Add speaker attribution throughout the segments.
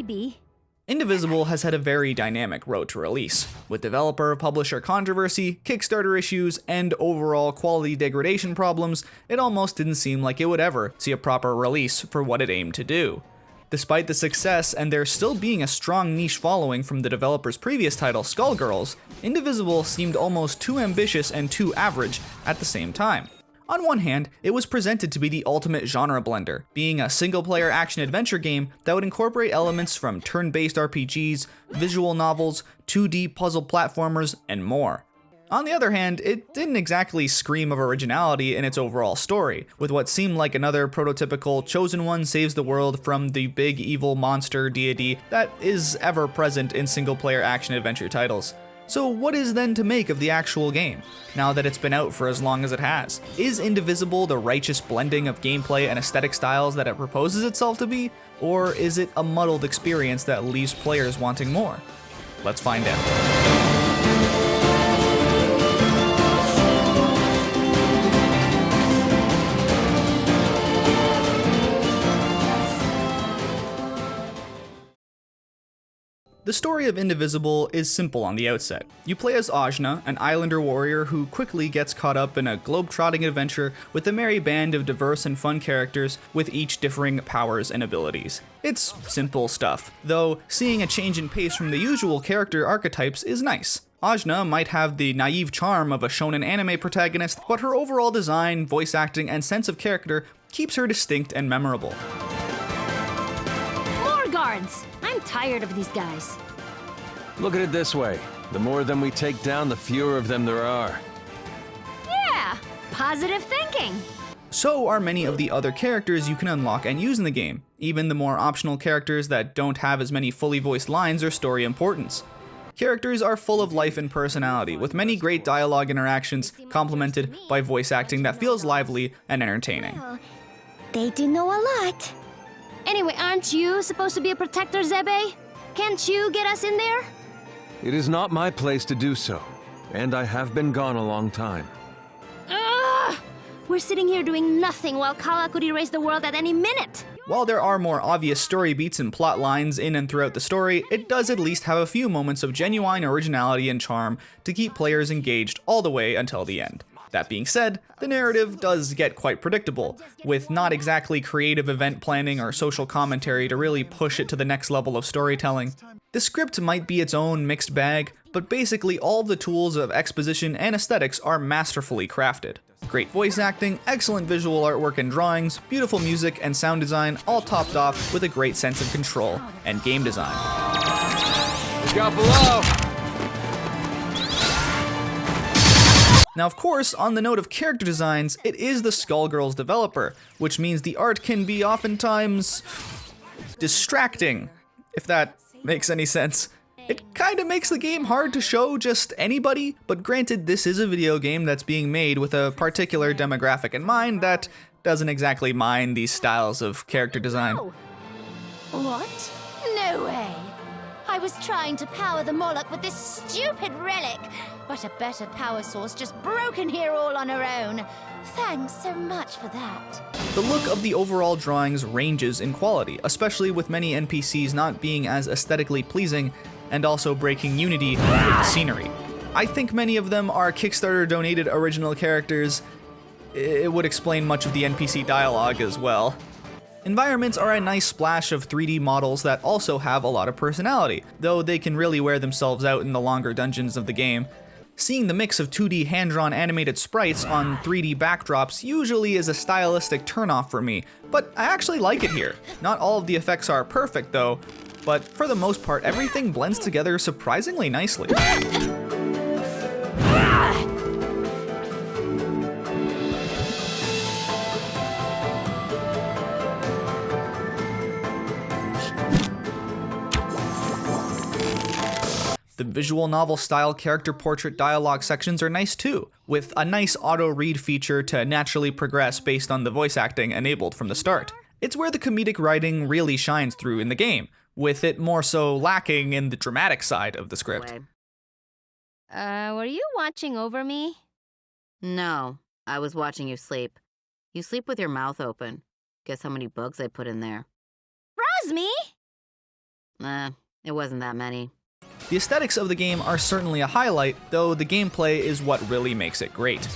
Speaker 1: Maybe.
Speaker 2: Indivisible has had a very dynamic road to release. With developer-publisher controversy, Kickstarter issues, and overall quality degradation problems, it almost didn't seem like it would ever see a proper release for what it aimed to do. Despite the success and there still being a strong niche following from the developer's previous title, SkullGirlz, Indivisible seemed almost too ambitious and too average at the same time. On one hand, it was presented to be the ultimate genre blender, being a single-player action-adventure game that would incorporate elements from turn-based RPGs, visual novels, 2D puzzle platformers, and more. On the other hand, it didn't exactly scream of originality in its overall story, with what seemed like another prototypical chosen one saves the world from the big evil monster deity that is ever present in single-player action-adventure titles. So what is then to make of the actual game, now that it's been out for as long as it has? Is Indivisible the righteous blending of gameplay and aesthetic styles that it proposes itself to be? Or is it a muddled experience that leaves players wanting more? Let's find out. The story of Indivisible is simple on the outset. You play as Ajna, an islander warrior who quickly gets caught up in a globe-trotting adventure with a merry band of diverse and fun characters with each differing powers and abilities. It's simple stuff, though seeing a change in pace from the usual character archetypes is nice. Ajna might have the naive charm of a shonen anime protagonist, but her overall design, voice acting, and sense of character keeps her distinct and memorable.
Speaker 1: More guards! I'm tired of these guys.
Speaker 3: Look at it this way. The more of them we take down, the fewer of them there are.
Speaker 1: Yeah, positive thinking.
Speaker 2: So are many of the other characters you can unlock and use in the game, even the more optional characters that don't have as many fully voiced lines or story importance. Characters are full of life and personality, with many great dialogue interactions complemented by voice acting that feels lively and entertaining.
Speaker 1: Well, they do know a lot. Anyway, aren't you supposed to be a protector, Zebe? Can't you get us in there?
Speaker 3: It is not my place to do so, and I have been gone a long time.
Speaker 1: Ugh! We're sitting here doing nothing while Kala could erase the world at any minute.
Speaker 2: While there are more obvious story beats and plot lines in and throughout the story, it does at least have a few moments of genuine originality and charm to keep players engaged all the way until the end. That being said, the narrative does get quite predictable, with not exactly creative event planning or social commentary to really push it to the next level of storytelling. The script might be its own mixed bag, but basically all the tools of exposition and aesthetics are masterfully crafted. Great voice acting, excellent visual artwork and drawings, beautiful music and sound design, all topped off with a great sense of control and game design.
Speaker 3: Look out below!
Speaker 2: Now of course, on the note of character designs, it is the SkullGirlz developer, which means the art can be oftentimes distracting, if that makes any sense. It kinda makes the game hard to show just anybody, but granted this is a video game that's being made with a particular demographic in mind that doesn't exactly mind these styles of character design.
Speaker 4: What? No way! I was trying to power the Moloch with this stupid relic, but a better power source just broke in here all on her own. Thanks so much for that.
Speaker 2: The look of the overall drawings ranges in quality, especially with many NPCs not being as aesthetically pleasing and also breaking unity with the scenery. I think many of them are Kickstarter donated original characters. It would explain much of the NPC dialogue as well. Environments are a nice splash of 3D models that also have a lot of personality, though they can really wear themselves out in the longer dungeons of the game. Seeing the mix of 2D hand-drawn animated sprites on 3D backdrops usually is a stylistic turnoff for me, but I actually like it here. Not all of the effects are perfect though, but for the most part everything blends together surprisingly nicely. The visual novel style character portrait dialogue sections are nice too, with a nice auto-read feature to naturally progress based on the voice acting enabled from the start. It's where the comedic writing really shines through in the game, with it more so lacking in the dramatic side of the script.
Speaker 4: Were you watching over me?
Speaker 5: No, I was watching you sleep. You sleep with your mouth open. Guess how many bugs I put in there.
Speaker 4: Rosmi?
Speaker 5: It wasn't that many.
Speaker 2: The aesthetics of the game are certainly a highlight, though the gameplay is what really makes it great.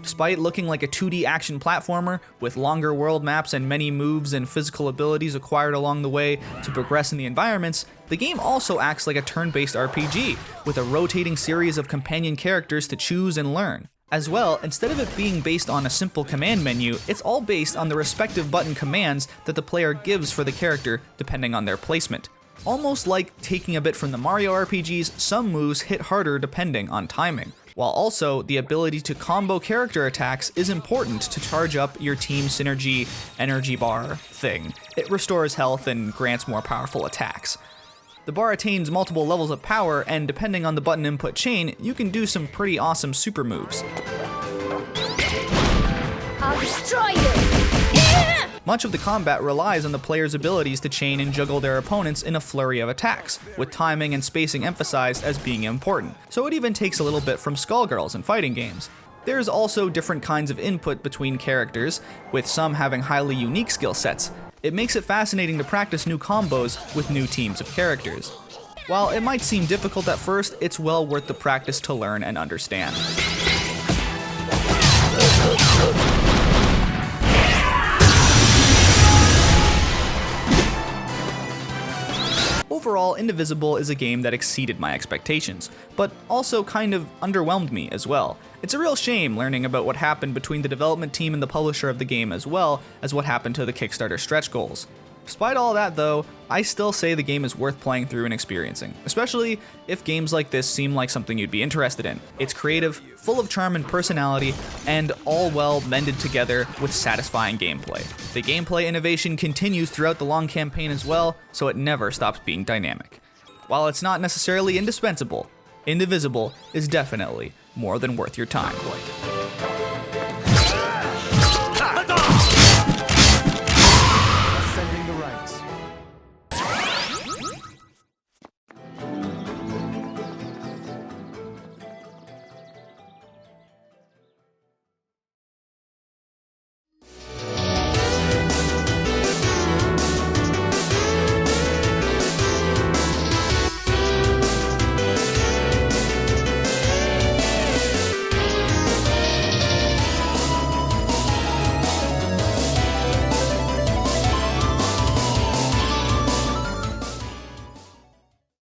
Speaker 2: Despite looking like a 2D action platformer, with longer world maps and many moves and physical abilities acquired along the way to progress in the environments, the game also acts like a turn-based RPG, with a rotating series of companion characters to choose and learn. As well, instead of it being based on a simple command menu, it's all based on the respective button commands that the player gives for the character depending on their placement. Almost like taking a bit from the Mario RPGs, some moves hit harder depending on timing. While also, the ability to combo character attacks is important to charge up your team synergy energy bar thing. It restores health and grants more powerful attacks. The bar attains multiple levels of power, and depending on the button input chain, you can do some pretty awesome super moves.
Speaker 4: I'll destroy you!
Speaker 2: Much of the combat relies on the player's abilities to chain and juggle their opponents in a flurry of attacks, with timing and spacing emphasized as being important, so it even takes a little bit from SkullGirlz in fighting games. There's also different kinds of input between characters, with some having highly unique skill sets. It makes it fascinating to practice new combos with new teams of characters. While it might seem difficult at first, it's well worth the practice to learn and understand. Overall, Indivisble is a game that exceeded my expectations, but also kind of underwhelmed me as well. It's a real shame learning about what happened between the development team and the publisher of the game, as well as what happened to the Kickstarter stretch goals. Despite all that though, I still say the game is worth playing through and experiencing, especially if games like this seem like something you'd be interested in. It's creative, full of charm and personality, and all well mended together with satisfying gameplay. The gameplay innovation continues throughout the long campaign as well, so it never stops being dynamic. While it's not necessarily indispensable, Indivisble is definitely more than worth your time.